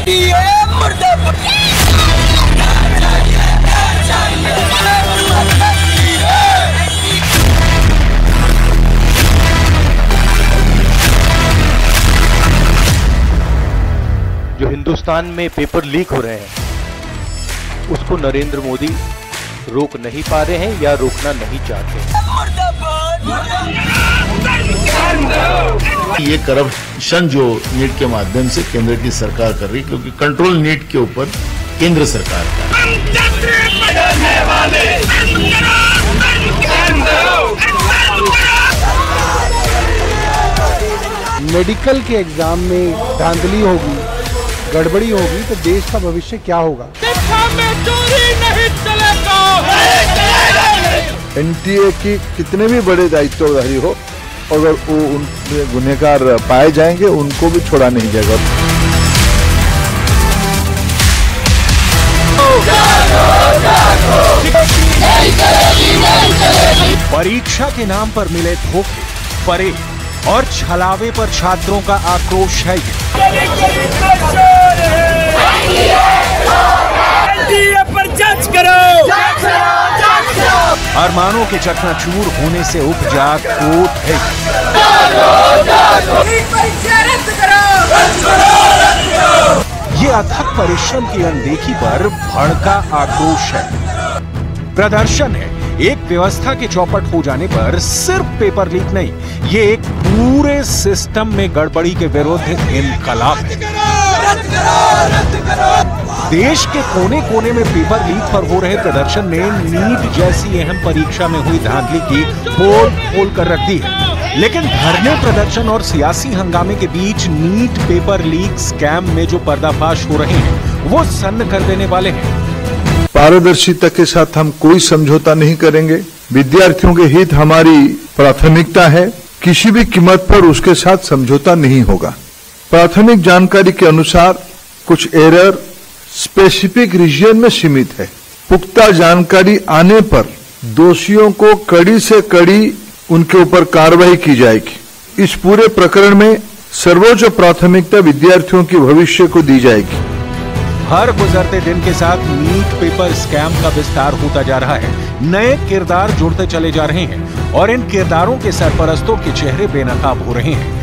जो हिंदुस्तान में paper leak हो रहे हैं उसको नरेंद्र मोदी रोक नहीं पा रहे हैं या रोकना नहीं चाहते। ये करप्शन जो नीट के माध्यम से केंद्र की सरकार कर रही, क्योंकि कंट्रोल नीट के ऊपर केंद्र सरकार का मेडिकल के एग्जाम में धांधली होगी, गड़बड़ी होगी तो देश का भविष्य क्या होगा। एनटीए की कितने भी बड़े दायित्वधारी हो, अगर वो उन गुनहगार पाए जाएंगे उनको भी छोड़ा नहीं जाएगा। परीक्षा के नाम पर मिले धोखे, परेड और छलावे पर छात्रों का आक्रोश है। पर जांच करो, अरमानों के चकनाचूर होने से उपजा कोट है। ये अथक परिश्रम की अनदेखी पर भड़का आक्रोश है, प्रदर्शन है। एक व्यवस्था के चौपट हो जाने पर सिर्फ पेपर लीक नहीं, ये एक पूरे सिस्टम में गड़बड़ी के विरुद्ध इनकलाब है। देश के कोने कोने में पेपर लीक पर हो रहे प्रदर्शन ने नीट जैसी अहम परीक्षा में हुई धांधली की पोल खोल कर रख दी है। लेकिन धरने, प्रदर्शन और सियासी हंगामे के बीच नीट पेपर लीक स्कैम में जो पर्दाफाश हो रहे हैं वो सन्न कर देने वाले हैं। पारदर्शिता के साथ हम कोई समझौता नहीं करेंगे। विद्यार्थियों के हित हमारी प्राथमिकता है, किसी भी कीमत पर उसके साथ समझौता नहीं होगा। प्राथमिक जानकारी के अनुसार कुछ एरर स्पेसिफिक रीजन में सीमित है। पुख्ता जानकारी आने पर दोषियों को कड़ी से कड़ी उनके ऊपर कार्रवाई की जाएगी। इस पूरे प्रकरण में सर्वोच्च प्राथमिकता विद्यार्थियों के भविष्य को दी जाएगी। हर गुजरते दिन के साथ नीट पेपर स्कैम का विस्तार होता जा रहा है। नए किरदार जुड़ते चले जा रहे हैं और इन किरदारों के सरपरस्तों के चेहरे बेनकाब हो रहे हैं।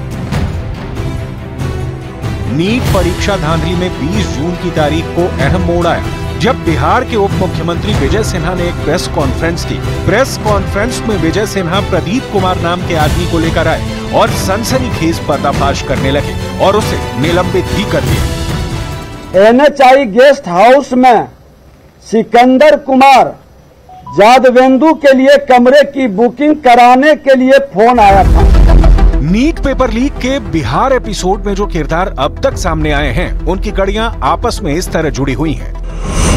नीट परीक्षा धांधली में 20 जून की तारीख को अहम मोड़ आया, जब बिहार के उप मुख्यमंत्री विजय सिन्हा ने एक प्रेस कॉन्फ्रेंस की। प्रेस कॉन्फ्रेंस में विजय सिन्हा प्रदीप कुमार नाम के आदमी को लेकर आए और सनसनीखेज पर्दाफाश करने लगे और उसे निलंबित भी कर दिया। NHI गेस्ट हाउस में सिकंदर कुमार जादवेंदु के लिए कमरे की बुकिंग कराने के लिए फोन आया था। नीट पेपर लीक के बिहार एपिसोड में जो किरदार अब तक सामने आए हैं उनकी कड़ियां आपस में इस तरह जुड़ी हुई हैं।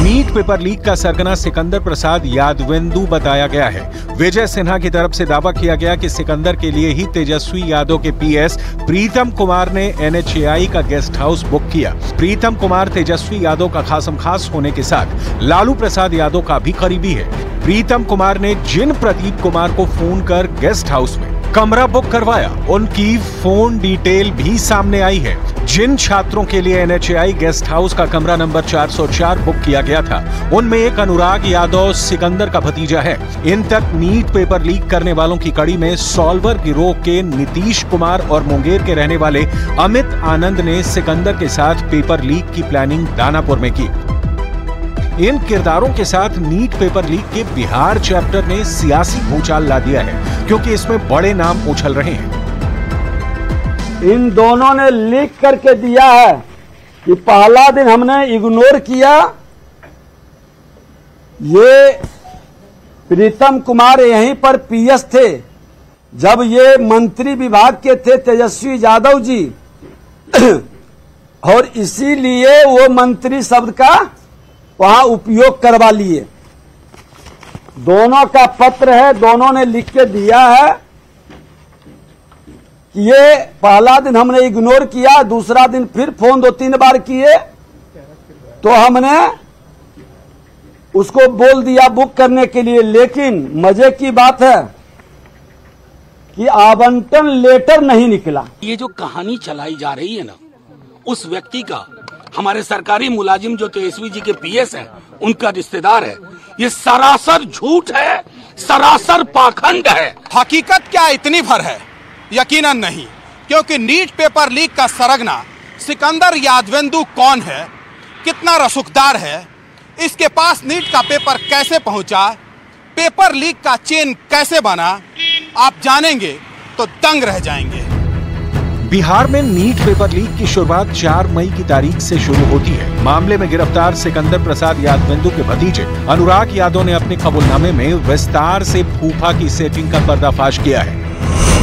नीट पेपर लीक का सरगना सिकंदर प्रसाद यादवेंदु बताया गया है। विजय सिन्हा की तरफ से दावा किया गया कि सिकंदर के लिए ही तेजस्वी यादव के PS प्रीतम कुमार ने NHAI का गेस्ट हाउस बुक किया। प्रीतम कुमार तेजस्वी यादव का खासम खास होने के साथ लालू प्रसाद यादव का भी करीबी है। प्रीतम कुमार ने जिन प्रदीप कुमार को फोन कर गेस्ट हाउस में कमरा बुक करवाया, उनकी फोन डिटेल भी सामने आई है। जिन छात्रों के लिए NHAI गेस्ट हाउस का कमरा नंबर 404 बुक किया गया था, उनमें एक अनुराग यादव सिकंदर का भतीजा है। इन तक नीट पेपर लीक करने वालों की कड़ी में सॉल्वर गिरोह के नीतीश कुमार और मुंगेर के रहने वाले अमित आनंद ने सिकंदर के साथ पेपर लीक की प्लानिंग दानापुर में की। इन किरदारों के साथ नीट पेपर लीक के बिहार चैप्टर ने सियासी भूचाल ला दिया है, क्योंकि इसमें बड़े नाम उछल रहे हैं। इन दोनों ने लीक करके दिया है कि पहला दिन हमने इग्नोर किया। ये प्रीतम कुमार यहीं पर PS थे जब ये मंत्री विभाग के थे तेजस्वी यादव जी और इसीलिए वो मंत्री शब्द का वहां उपयोग करवा लिए। दोनों का पत्र है, दोनों ने लिख के दिया है कि ये पहला दिन हमने इग्नोर किया, दूसरा दिन फिर फोन 2-3 बार किए तो हमने उसको बोल दिया बुक करने के लिए। लेकिन मजे की बात है कि आवंटन लेटर नहीं निकला। ये जो कहानी चलाई जा रही है ना, उस व्यक्ति का हमारे सरकारी मुलाजिम जो तेजस्वी जी के पीएस हैं उनका रिश्तेदार है। ये सरासर झूठ है, सरासर पाखंड है। हकीकत क्या इतनी भर है? यकीनन नहीं, क्योंकि नीट पेपर लीक का सरगना सिकंदर यादवेंदु कौन है, कितना रसूखदार है, इसके पास नीट का पेपर कैसे पहुंचा, पेपर लीक का चेन कैसे बना, आप जानेंगे तो दंग रह जाएंगे। बिहार में नीट पेपर लीक की शुरुआत 4 मई की तारीख से शुरू होती है। मामले में गिरफ्तार सिकंदर प्रसाद यादवेंदु के भतीजे अनुराग यादव ने अपने कबूलनामे में विस्तार से फूफा की सेटिंग का पर्दाफाश किया है।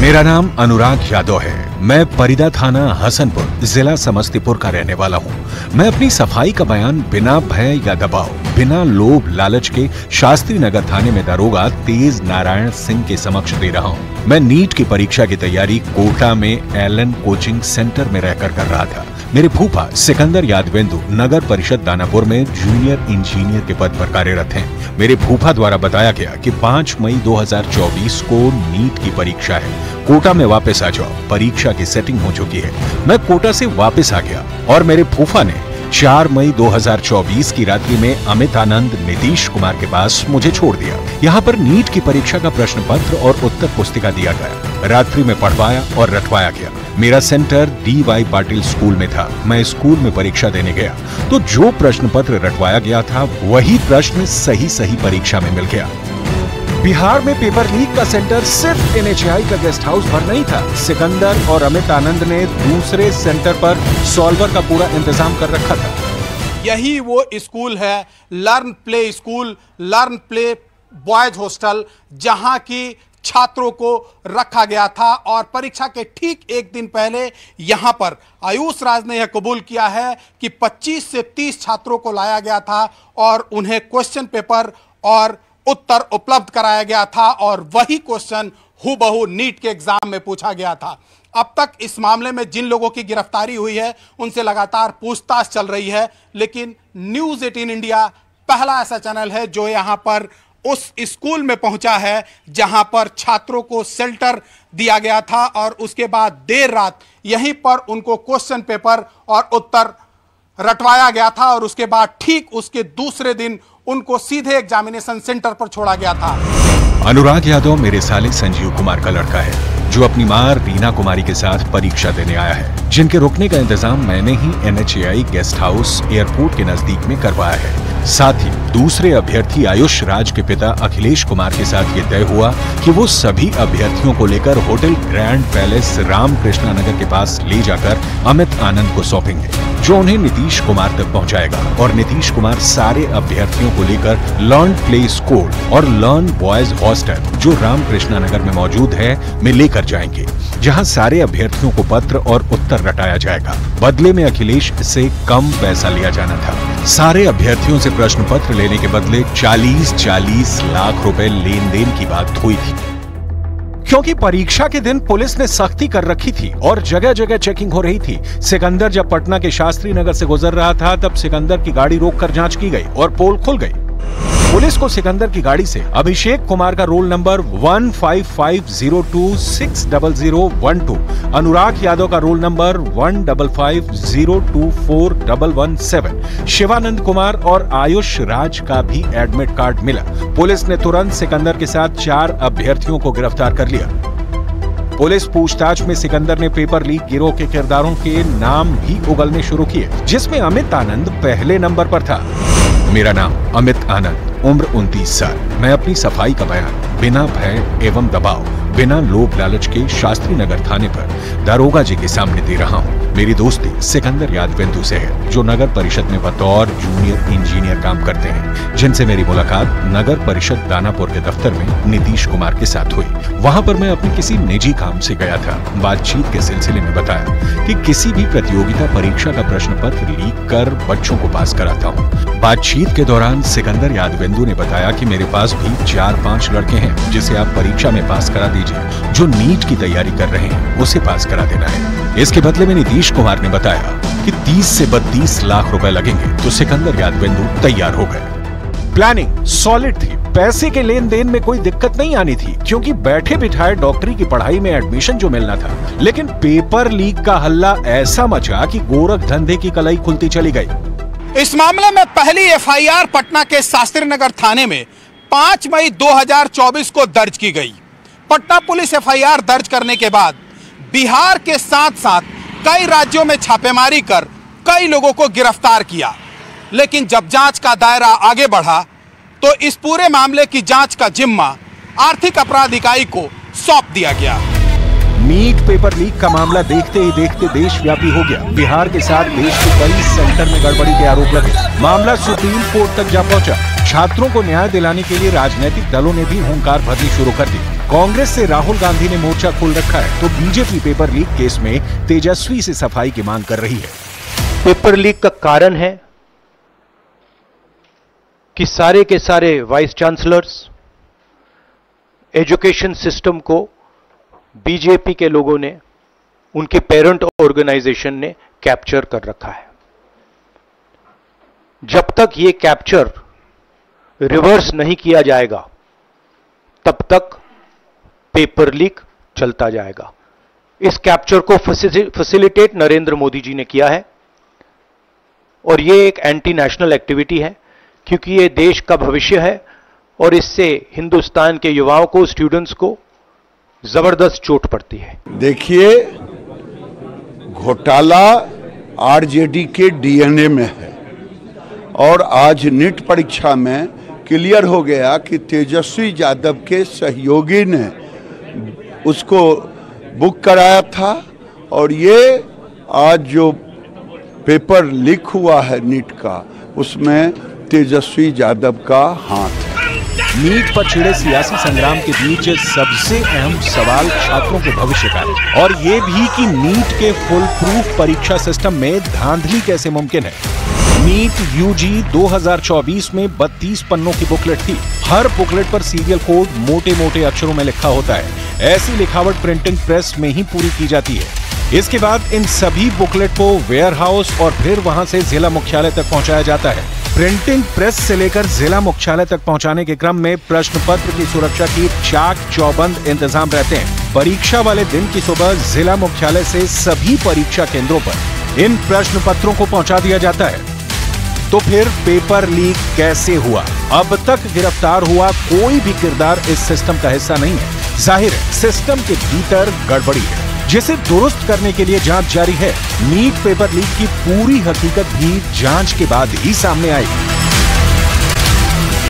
मेरा नाम अनुराग यादव है। मैं परिदा थाना हसनपुर जिला समस्तीपुर का रहने वाला हूँ। मैं अपनी सफाई का बयान बिना भय या दबाव, बिना लोभ लालच के शास्त्री नगर थाने में दरोगा तेज नारायण सिंह के समक्ष दे रहा हूँ। मैं नीट की परीक्षा की तैयारी कोटा में एलन कोचिंग सेंटर में रहकर कर रहा था। मेरे फूफा सिकंदर यादवेंदु नगर परिषद दानापुर में जूनियर इंजीनियर के पद पर कार्यरत हैं। मेरे फूफा द्वारा बताया गया कि 5 मई 2024 को नीट की परीक्षा है, कोटा में वापस आ जाओ, परीक्षा की सेटिंग हो चुकी है। मैं कोटा से वापस आ गया और मेरे फूफा ने 4 मई 2024 की रात्रि में अमित आनंद नीतीश कुमार के पास मुझे छोड़ दिया। यहाँ पर नीट की परीक्षा का प्रश्न पत्र और उत्तर पुस्तिका दिया गया। रात्रि में पढ़वाया और रटवाया गया। मेरा सेंटर DY पाटिल स्कूल में था। मैं स्कूल में परीक्षा देने गया तो जो प्रश्न पत्र रटवाया गया था वही प्रश्न सही परीक्षा में मिल गया। बिहार में पेपर लीक का सेंटर सिर्फ NHAI का गेस्ट हाउस भर नहीं था। सिकंदर और अमित आनंद ने दूसरे सेंटर पर सॉल्वर का पूरा इंतजाम कर रखा था। यही वो स्कूल है, learn play school, learn play boys hostel, जहां की छात्रों को रखा गया था। और परीक्षा के ठीक एक दिन पहले यहां पर आयुष राज ने यह कबूल किया है कि 25 से 30 छात्रों को लाया गया था और उन्हें क्वेश्चन पेपर और उत्तर उपलब्ध कराया गया था और वही क्वेश्चन हूबहू नीट के एग्जाम में पूछा गया था। अब तक इस मामले में जिन लोगों की गिरफ्तारी हुई है उनसे लगातार पूछताछ चल रही है, लेकिन न्यूज़ 18 इंडिया पहला ऐसा चैनल है जो यहां पर उस स्कूल में पहुंचा है जहां पर छात्रों को शेल्टर दिया गया था और उसके बाद देर रात यहीं पर उनको क्वेश्चन पेपर और उत्तर रटवाया गया था और उसके बाद ठीक उसके दूसरे दिन उनको सीधे एग्जामिनेशन सेंटर पर छोड़ा गया था। अनुराग यादव मेरे साले संजीव कुमार का लड़का है जो अपनी मां रीना कुमारी के साथ परीक्षा देने आया है, जिनके रुकने का इंतजाम मैंने ही NHAI गेस्ट हाउस एयरपोर्ट के नजदीक में करवाया है। साथ ही दूसरे अभ्यर्थी आयुष राज के पिता अखिलेश कुमार के साथ ये तय हुआ कि वो सभी अभ्यर्थियों को लेकर होटल ग्रैंड पैलेस रामकृष्णा नगर के पास ले जाकर अमित आनंद को सौंपेंगे, जो उन्हें नीतीश कुमार तक पहुंचाएगा और नीतीश कुमार सारे अभ्यर्थियों को लेकर लर्न प्ले स्कूल और लर्न बॉयज हॉस्टल जो रामकृष्णा नगर में मौजूद है में लेकर जाएंगे, जहां सारे अभ्यर्थियों को पत्र और उत्तर रटाया जाएगा। बदले में अखिलेश से कम पैसा लिया जाना था। सारे अभ्यर्थियों से प्रश्न पत्र लेने के बदले 40 लाख रुपए लेन देन की बात हुई थी। क्योंकि परीक्षा के दिन पुलिस ने सख्ती कर रखी थी और जगह जगह चेकिंग हो रही थी। सिकंदर जब पटना के शास्त्री नगर से गुजर रहा था तब सिकंदर की गाड़ी रोककर जांच की गई और पोल खुल गई। पुलिस को सिकंदर की गाड़ी से अभिषेक कुमार का रोल नंबर 15502600012, अनुराग यादव का रोल नंबर 155024117, शिवानंद कुमार और आयुष राज का भी एडमिट कार्ड मिला। पुलिस ने तुरंत सिकंदर के साथ 4 अभ्यर्थियों को गिरफ्तार कर लिया। पुलिस पूछताछ में सिकंदर ने पेपर लीक गिरोह के किरदारों के नाम भी उगलने शुरू किए, जिसमें अमित आनंद पहले नंबर पर था। मेरा नाम अमित आनंद, उम्र 29 साल। मैं अपनी सफाई का बयान बिना भय एवं दबाव, बिना लोभ लालच के शास्त्री नगर थाने पर दारोगा जी के सामने दे रहा हूँ। मेरी दोस्ती सिकंदर यादवेंदु से है, जो नगर परिषद में बतौर जूनियर इंजीनियर काम करते हैं, जिनसे मेरी मुलाकात नगर परिषद दानापुर के दफ्तर में नीतीश कुमार के साथ हुई। वहां पर मैं अपने किसी निजी काम से गया था। बातचीत के सिलसिले में बताया कि किसी भी प्रतियोगिता परीक्षा का प्रश्न पत्र लीक कर बच्चों को पास कराता हूँ। बातचीत के दौरान सिकंदर यादवेंदु ने बताया कि मेरे पास भी 4-5 लड़के हैं जिसे आप परीक्षा में पास करा दीजिए, जो नीट की तैयारी कर रहे हैं उसे पास करा देना है। इसके बदले में नीतीश कुमार ने बताया कि 30 से 32 लाख रुपए लगेंगे, तो सिकंदर यादवेंदु तैयार हो गए। प्लानिंग सॉलिड थी, पैसे के लेन देन में कोई दिक्कत नहीं आनी थी, क्योंकि बैठे बिठाए डॉक्टरी की पढ़ाई में एडमिशन जो मिलना था। लेकिन पेपर लीक का हल्ला ऐसा मचा कि गोरख धंधे की कलाई खुलती चली गई। इस मामले में पहली एफआईआर पटना के शास्त्री नगर थाने में 5 मई 2024 को दर्ज की गई। पटना पुलिस एफआईआर दर्ज करने के बाद बिहार के साथ साथ कई राज्यों में छापेमारी कर कई लोगों को गिरफ्तार किया। लेकिन जब जांच का दायरा आगे बढ़ा तो इस पूरे मामले की जांच का जिम्मा आर्थिक अपराध इकाई को सौंप दिया गया। नीट पेपर लीक का मामला देखते ही देखते देशव्यापी हो गया। बिहार के साथ देश के कई सेंटर में गड़बड़ी के आरोप लगे। मामला सुप्रीम कोर्ट तक जा पहुंचा। छात्रों को न्याय दिलाने के लिए राजनीतिक दलों ने भी हुंकार भरनी शुरू कर दी। कांग्रेस से राहुल गांधी ने मोर्चा खोल रखा है, तो बीजेपी पेपर लीक केस में तेजस्वी से सफाई की मांग कर रही है। पेपर लीक का कारण है कि सारे के सारे वाइस चांसलर्स, एजुकेशन सिस्टम को बीजेपी के लोगों ने, उनके पेरेंट ऑर्गेनाइजेशन ने कैप्चर कर रखा है। जब तक ये कैप्चर रिवर्स नहीं किया जाएगा तब तक पेपर लीक चलता जाएगा। इस कैप्चर को फैसिलिटेट नरेंद्र मोदी जी ने किया है और ये एक एंटी नेशनल एक्टिविटी है, क्योंकि ये देश का भविष्य है और इससे हिंदुस्तान के युवाओं को, स्टूडेंट्स को जबरदस्त चोट पड़ती है। देखिए, घोटाला आरजेडी के डीएनए में है और आज नीट परीक्षा में क्लियर हो गया कि तेजस्वी यादव के सहयोगी ने उसको बुक कराया था और ये आज जो पेपर लीक हुआ है नीट का, उसमें तेजस्वी यादव का हाथ है। नीट पर छिड़े सियासी संग्राम के बीच सबसे अहम सवाल छात्रों के भविष्य का है और ये भी कि नीट के फुल प्रूफ परीक्षा सिस्टम में धांधली कैसे मुमकिन है। नीट यूजी 2024 में 32 पन्नों की बुकलेट थी। हर बुकलेट पर सीरियल कोड मोटे मोटे अक्षरों में लिखा होता है। ऐसी लिखावट प्रिंटिंग प्रेस में ही पूरी की जाती है। इसके बाद इन सभी बुकलेट को वेयर हाउस और फिर वहां से जिला मुख्यालय तक पहुंचाया जाता है। प्रिंटिंग प्रेस से लेकर जिला मुख्यालय तक पहुंचाने के क्रम में प्रश्न पत्र की सुरक्षा की चाक चौबंद इंतजाम रहते हैं। परीक्षा वाले दिन की सुबह जिला मुख्यालय से सभी परीक्षा केंद्रों पर इन प्रश्न पत्रों को पहुंचा दिया जाता है। तो फिर पेपर लीक कैसे हुआ? अब तक गिरफ्तार हुआ कोई भी किरदार इस सिस्टम का हिस्सा नहीं है। जाहिर है सिस्टम के भीतर गड़बड़ी है, जिसे दुरुस्त करने के लिए जांच जारी है। नीट पेपर लीक की पूरी हकीकत भी जांच के बाद ही सामने आएगी।